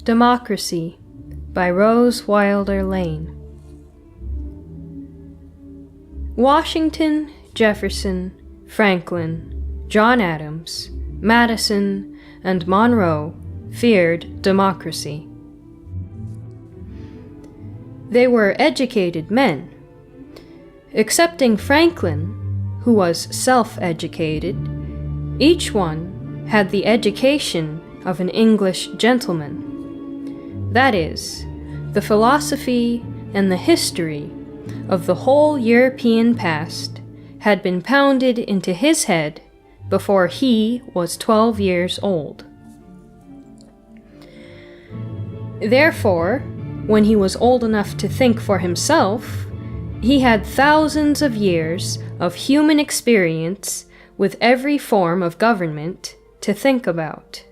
Democracy by Rose Wilder Lane. Washington, Jefferson, Franklin, John Adams, Madison, and Monroe feared democracy. They were educated men. Excepting Franklin, who was self-educated, each one had the education of an English gentleman. That is, the philosophy and the history of the whole European past had been pounded into his head before he was 12 years old. Therefore, when he was old enough to think for himself, he had thousands of years of human experience with every form of government to think about.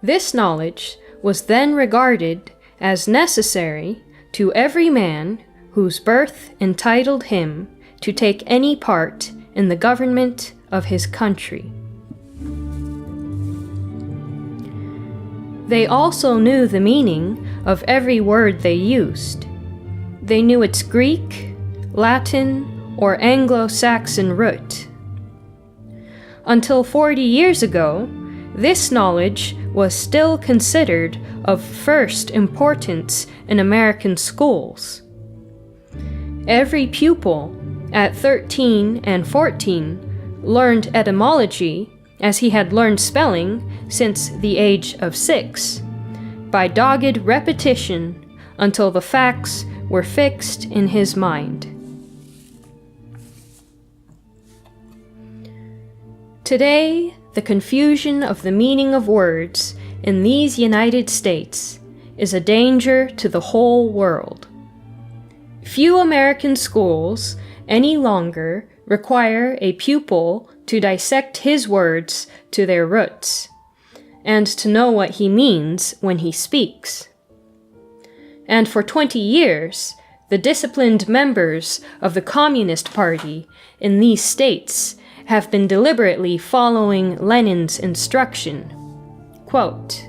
This knowledge was then regarded as necessary to every man whose birth entitled him to take any part in the government of his country. They also knew the meaning of every word they used. They knew its Greek, Latin, or Anglo-Saxon root. Until 40 years ago, this knowledge was still considered of first importance in American schools. Every pupil at 13 and 14 learned etymology as he had learned spelling since the age of 6, by dogged repetition until the facts were fixed in his mind. Today, the confusion of the meaning of words in these United States is a danger to the whole world. Few American schools any longer require a pupil to dissect his words to their roots, and to know what he means when he speaks. And for 20 years, the disciplined members of the Communist Party in these states have been deliberately following Lenin's instruction. Quote,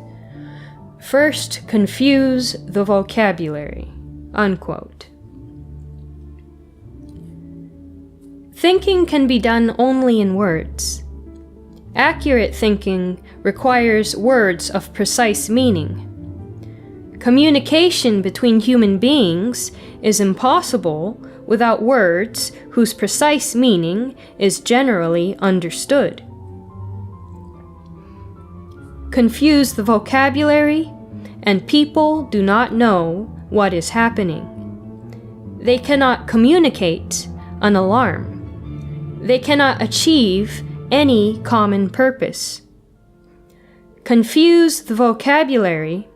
"First confuse the vocabulary," unquote. Thinking can be done only in words. Accurate thinking requires words of precise meaning. Communication between human beings is impossible without words whose precise meaning is generally understood. Confuse the vocabulary, and people do not know what is happening. They cannot communicate an alarm. They cannot achieve any common purpose. Confuse the vocabulary,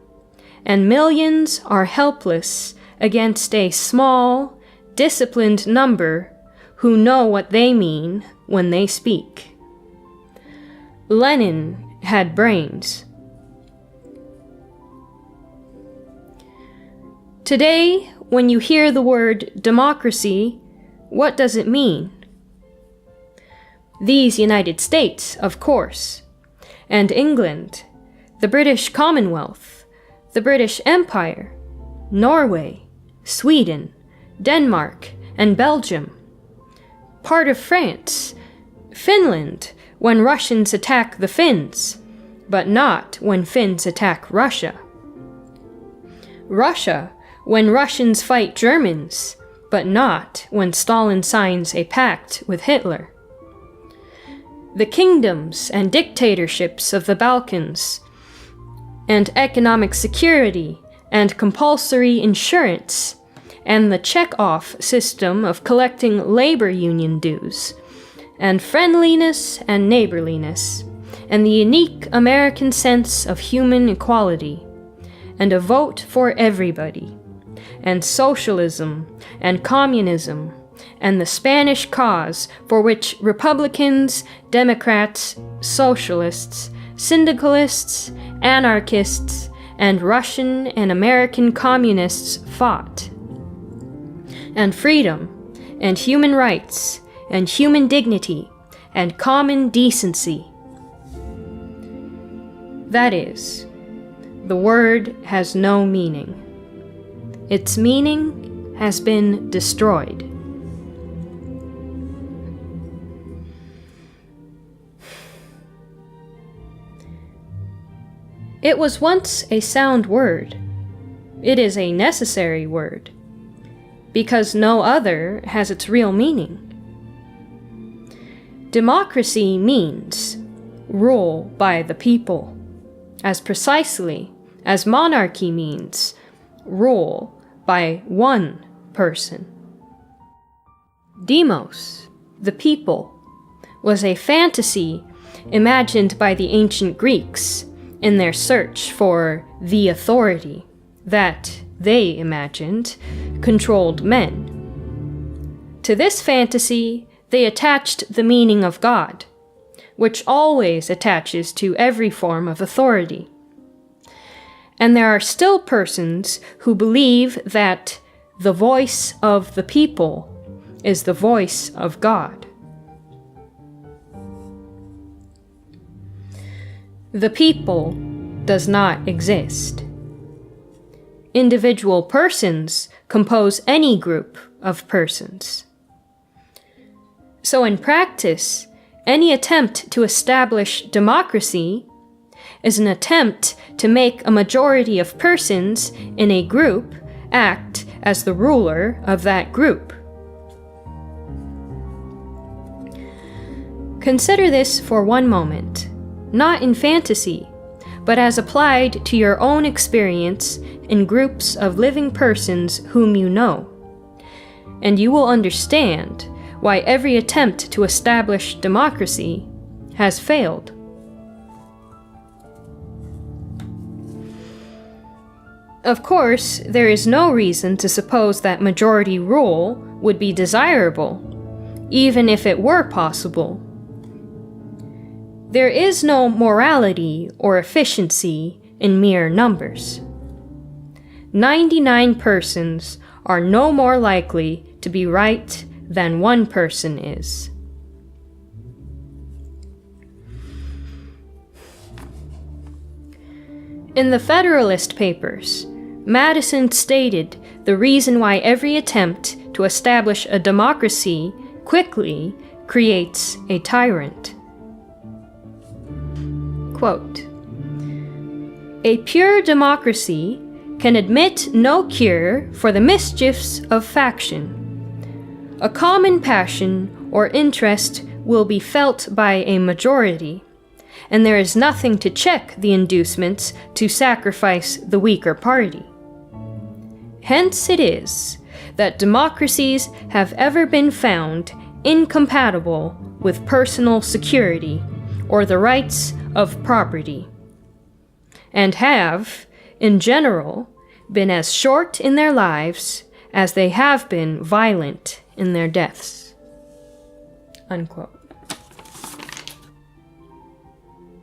and millions are helpless against a small, disciplined number who know what they mean when they speak. Lenin had brains. Today, when you hear the word democracy, what does it mean? These United States, of course, and England, the British Commonwealth, the British Empire, Norway, Sweden, Denmark, and Belgium, part of France, Finland when Russians attack the Finns, but not when Finns attack Russia. Russia when Russians fight Germans, but not when Stalin signs a pact with Hitler. The kingdoms and dictatorships of the Balkans, and economic security and compulsory insurance, and the check-off system of collecting labor union dues, and friendliness and neighborliness, and the unique American sense of human equality, and a vote for everybody, and socialism and communism, and the Spanish cause for which Republicans, Democrats, Socialists, Syndicalists, Anarchists, and Russian and American communists fought. And freedom, and human rights, and human dignity, and common decency. That is, the word has no meaning. Its meaning has been destroyed. It was once a sound word. It is a necessary word, because no other has its real meaning. Democracy means rule by the people, as precisely as monarchy means rule by one person. Demos, the people, was a fantasy imagined by the ancient Greeks in their search for the authority that they imagined controlled men. To this fantasy, they attached the meaning of God, which always attaches to every form of authority. And there are still persons who believe that the voice of the people is the voice of God. The people does not exist. Individual persons compose any group of persons. So in practice, any attempt to establish democracy is an attempt to make a majority of persons in a group act as the ruler of that group. Consider this for one moment, not in fantasy, but as applied to your own experience in groups of living persons whom you know, and you will understand why every attempt to establish democracy has failed. Of course, there is no reason to suppose that majority rule would be desirable, even if it were possible. There is no morality or efficiency in mere numbers. 99 persons are no more likely to be right than one person is. In the Federalist Papers, Madison stated the reason why every attempt to establish a democracy quickly creates a tyrant. Quote, "A pure democracy can admit no cure for the mischiefs of faction. A common passion or interest will be felt by a majority, and there is nothing to check the inducements to sacrifice the weaker party. Hence it is that democracies have ever been found incompatible with personal security or the rights of property, and have, in general, been as short in their lives as they have been violent in their deaths." Unquote.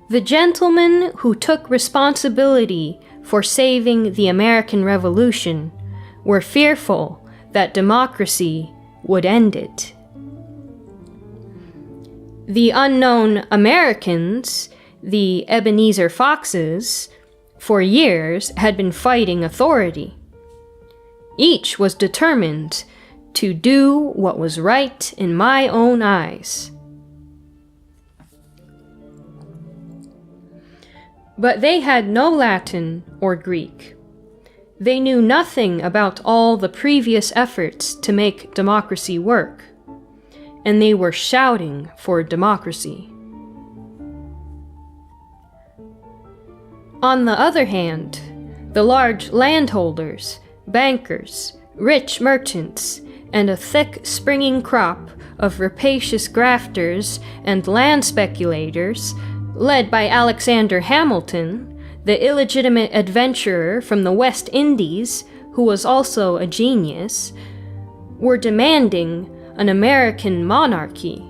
The gentlemen who took responsibility for saving the American Revolution were fearful that democracy would end it. The unknown Americans, the Ebenezer Foxes, for years had been fighting authority. Each was determined to do what was right in my own eyes. But they had no Latin or Greek. They knew nothing about all the previous efforts to make democracy work, and they were shouting for democracy. On the other hand, the large landholders, bankers, rich merchants, and a thick springing crop of rapacious grafters and land speculators, led by Alexander Hamilton, the illegitimate adventurer from the West Indies, who was also a genius, were demanding an American monarchy.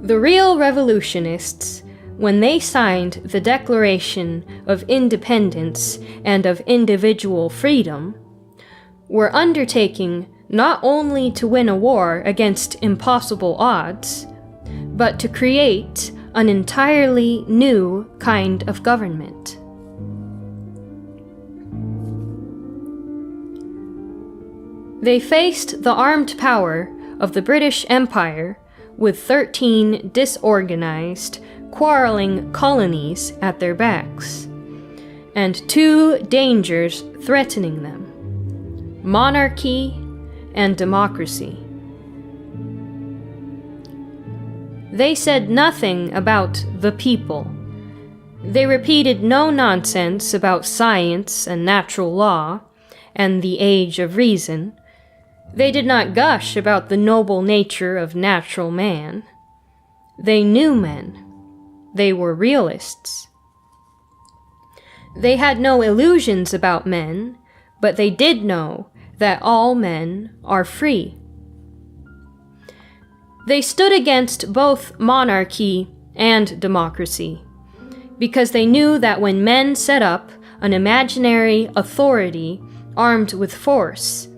The real revolutionists, when they signed the Declaration of Independence and of Individual Freedom, were undertaking not only to win a war against impossible odds, but to create an entirely new kind of government. They faced the armed power of the British Empire with 13 disorganized, quarreling colonies at their backs, and two dangers threatening them: monarchy and democracy. They said nothing about the people. They repeated no nonsense about science and natural law and the age of reason. They did not gush about the noble nature of natural man. They knew men. They were realists. They had no illusions about men, but they did know that all men are free. They stood against both monarchy and democracy, because they knew that when men set up an imaginary authority armed with force,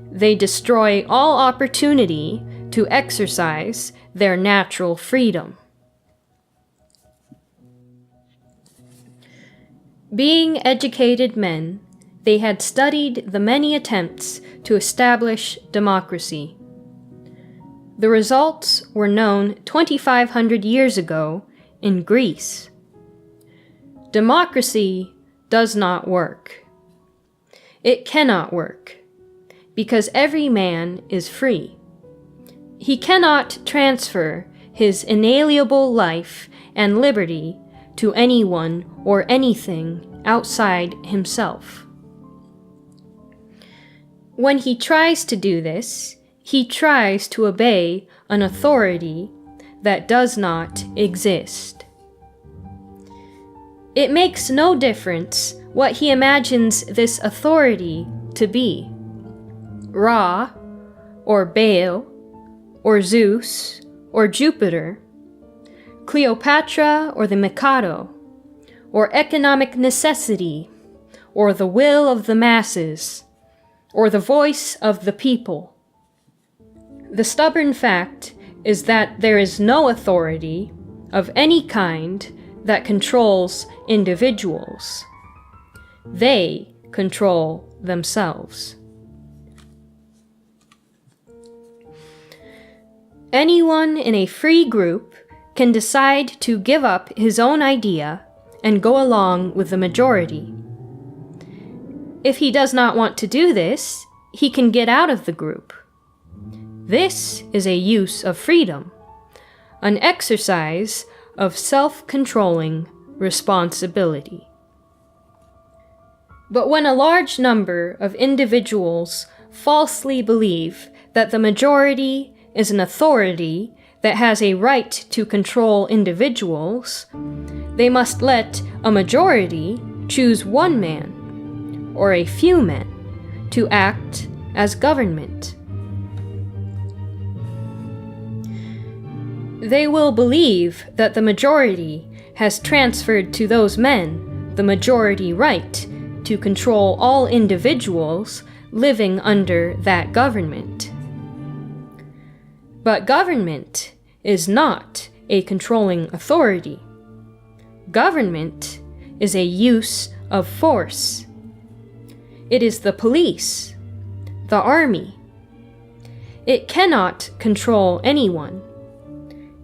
they destroy all opportunity to exercise their natural freedom. Being educated men, they had studied the many attempts to establish democracy. The results were known 2,500 years ago in Greece. Democracy does not work. It cannot work, because every man is free. He cannot transfer his inalienable life and liberty to anyone or anything outside himself. When he tries to do this, he tries to obey an authority that does not exist. It makes no difference what he imagines this authority to be: Ra, or Baal, or Zeus, or Jupiter, Cleopatra or the Mikado, or economic necessity, or the will of the masses, or the voice of the people. The stubborn fact is that there is no authority of any kind that controls individuals. They control themselves. Anyone in a free group can decide to give up his own idea and go along with the majority. If he does not want to do this, he can get out of the group. This is a use of freedom, an exercise of self-controlling responsibility. But when a large number of individuals falsely believe that the majority is an authority that has a right to control individuals, they must let a majority choose one man, or a few men, to act as government. They will believe that the majority has transferred to those men the majority right to control all individuals living under that government. But government is not a controlling authority. Government is a use of force. It is the police, the army. It cannot control anyone.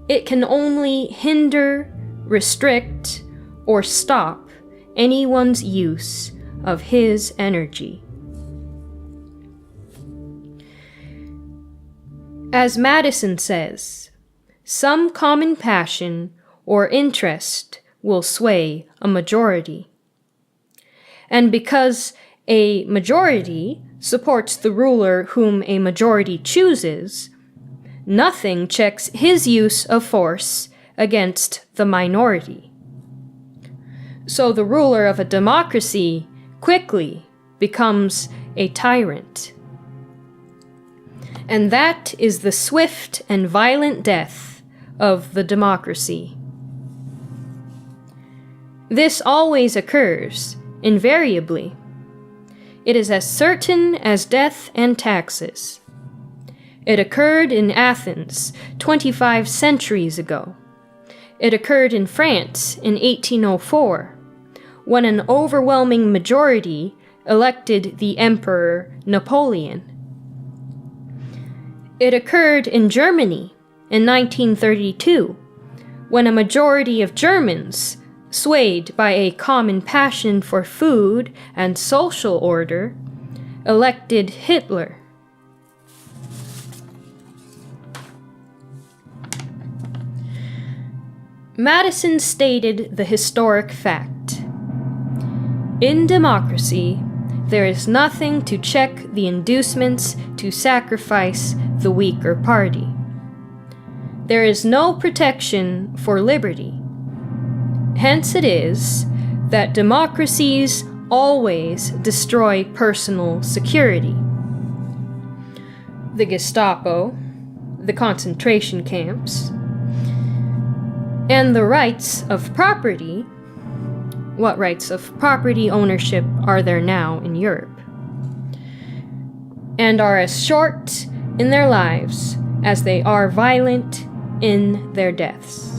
It can only hinder, restrict, or stop anyone's use of his energy. As Madison says, some common passion or interest will sway a majority. And because a majority supports the ruler whom a majority chooses, nothing checks his use of force against the minority. So the ruler of a democracy quickly becomes a tyrant. And that is the swift and violent death of the democracy. This always occurs, invariably. It is as certain as death and taxes. It occurred in Athens 25 centuries ago. It occurred in France in 1804, when an overwhelming majority elected the Emperor Napoleon. It occurred in Germany in 1932, when a majority of Germans, swayed by a common passion for food and social order, elected Hitler. Madison stated the historic fact: "In democracy, there is nothing to check the inducements to sacrifice the weaker party. There is no protection for liberty. Hence it is that democracies always destroy personal security. The Gestapo, the concentration camps, and the rights of property." What rights of property ownership are there now in Europe? "And are as short in their lives as they are violent in their deaths."